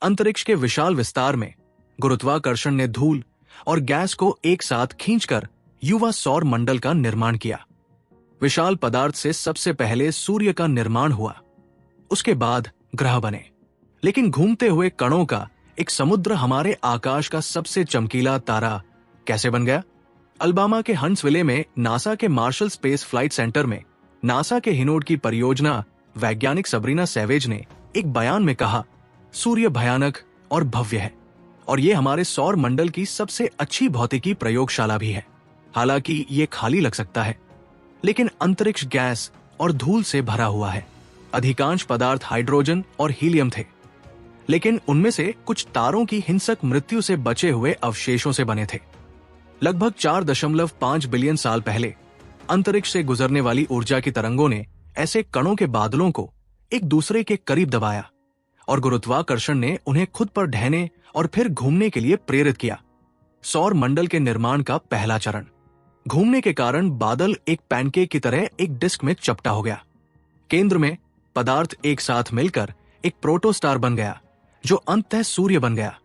अंतरिक्ष के विशाल विस्तार में गुरुत्वाकर्षण ने धूल और गैस को एक साथ खींचकर युवा सौर मंडल का निर्माण किया। विशाल पदार्थ से सबसे पहले सूर्य का निर्माण हुआ, उसके बाद ग्रह बने। लेकिन घूमते हुए कणों का एक समुद्र हमारे आकाश का सबसे चमकीला तारा कैसे बन गया? अलबामा के हंट्सविले में नासा के मार्शल स्पेस फ्लाइट सेंटर में नासा के हिनोड की परियोजना वैज्ञानिक सबरीना सैवेज ने एक बयान में कहा, सूर्य भयानक और भव्य है और ये हमारे सौर मंडल की सबसे अच्छी भौतिकी प्रयोगशाला भी है। हालांकि ये खाली लग सकता है, लेकिन अंतरिक्ष गैस और धूल से भरा हुआ है। अधिकांश पदार्थ हाइड्रोजन और हीलियम थे, लेकिन उनमें से कुछ तारों की हिंसक मृत्यु से बचे हुए अवशेषों से बने थे। लगभग 4.5 बिलियन साल पहले अंतरिक्ष से गुजरने वाली ऊर्जा की तरंगों ने ऐसे कणों के बादलों को एक दूसरे के करीब दबाया और गुरुत्वाकर्षण ने उन्हें खुद पर ढहने और फिर घूमने के लिए प्रेरित किया। सौर मंडल के निर्माण का पहला चरण, घूमने के कारण बादल एक पैनकेक की तरह एक डिस्क में चपटा हो गया। केंद्र में पदार्थ एक साथ मिलकर एक प्रोटोस्टार बन गया जो अंततः सूर्य बन गया।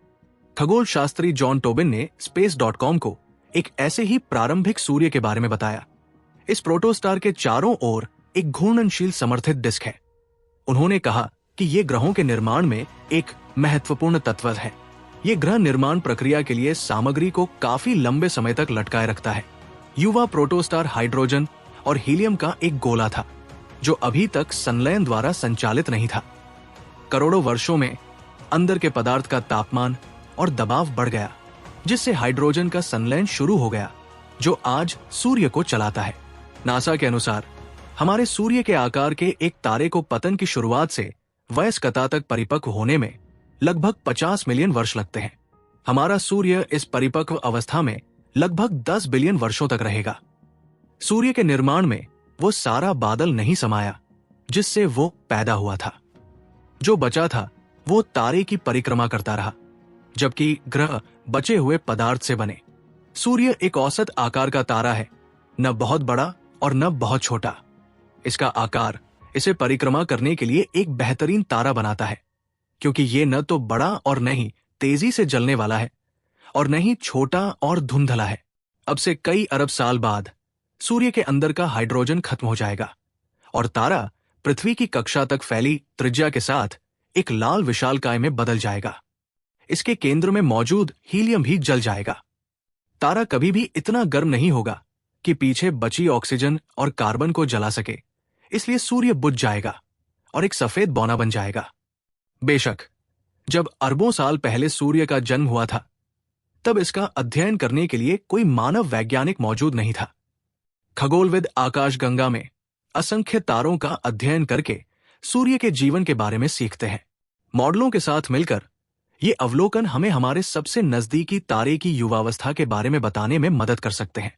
खगोल शास्त्री जॉन टोबिन ने space.com को एक ऐसे ही प्रारंभिक सूर्य के बारे में बताया। इस प्रोटोस्टार के चारों ओर एक घूर्णनशील समर्थित डिस्क है। उन्होंने कहा कि ये ग्रहों के निर्माण में एक महत्वपूर्ण तत्व है। ये ग्रह निर्माण प्रक्रिया के लिए सामग्री को काफी लंबे समय तक लटकाए रखता है। युवा प्रोटोस्टार हाइड्रोजन और हीलियम का एक गोला था जो अभी तक संलयन द्वारा संचालित नहीं था। करोड़ों वर्षों में अंदर के पदार्थ का तापमान और दबाव बढ़ गया, जिससे हाइड्रोजन का संलयन शुरू हो गया जो आज सूर्य को चलाता है। नासा के अनुसार हमारे सूर्य के आकार के एक तारे को पतन की शुरुआत से वयस्कता तक परिपक्व होने में लगभग 50 मिलियन वर्ष लगते हैं। हमारा सूर्य इस परिपक्व अवस्था में लगभग 10 बिलियन वर्षों तक रहेगा। सूर्य के निर्माण में वो सारा बादल नहीं समाया जिससे वो पैदा हुआ था। जो बचा था वो तारे की परिक्रमा करता रहा, जबकि ग्रह बचे हुए पदार्थ से बने। सूर्य एक औसत आकार का तारा है, न बहुत बड़ा और न बहुत छोटा। इसका आकार इसे परिक्रमा करने के लिए एक बेहतरीन तारा बनाता है, क्योंकि ये न तो बड़ा और न ही तेजी से जलने वाला है और न ही छोटा और धुंधला है। अब से कई अरब साल बाद सूर्य के अंदर का हाइड्रोजन खत्म हो जाएगा और तारा पृथ्वी की कक्षा तक फैली त्रिज्या के साथ एक लाल विशालकाय में बदल जाएगा। इसके केंद्र में मौजूद हीलियम भी जल जाएगा। तारा कभी भी इतना गर्म नहीं होगा कि पीछे बची ऑक्सीजन और कार्बन को जला सके, इसलिए सूर्य बुझ जाएगा और एक सफेद बौना बन जाएगा। बेशक जब अरबों साल पहले सूर्य का जन्म हुआ था, तब इसका अध्ययन करने के लिए कोई मानव वैज्ञानिक मौजूद नहीं था। खगोलविद आकाशगंगा में असंख्य तारों का अध्ययन करके सूर्य के जीवन के बारे में सीखते हैं। मॉडलों के साथ मिलकर ये अवलोकन हमें हमारे सबसे नजदीकी तारे की युवावस्था के बारे में बताने में मदद कर सकते हैं।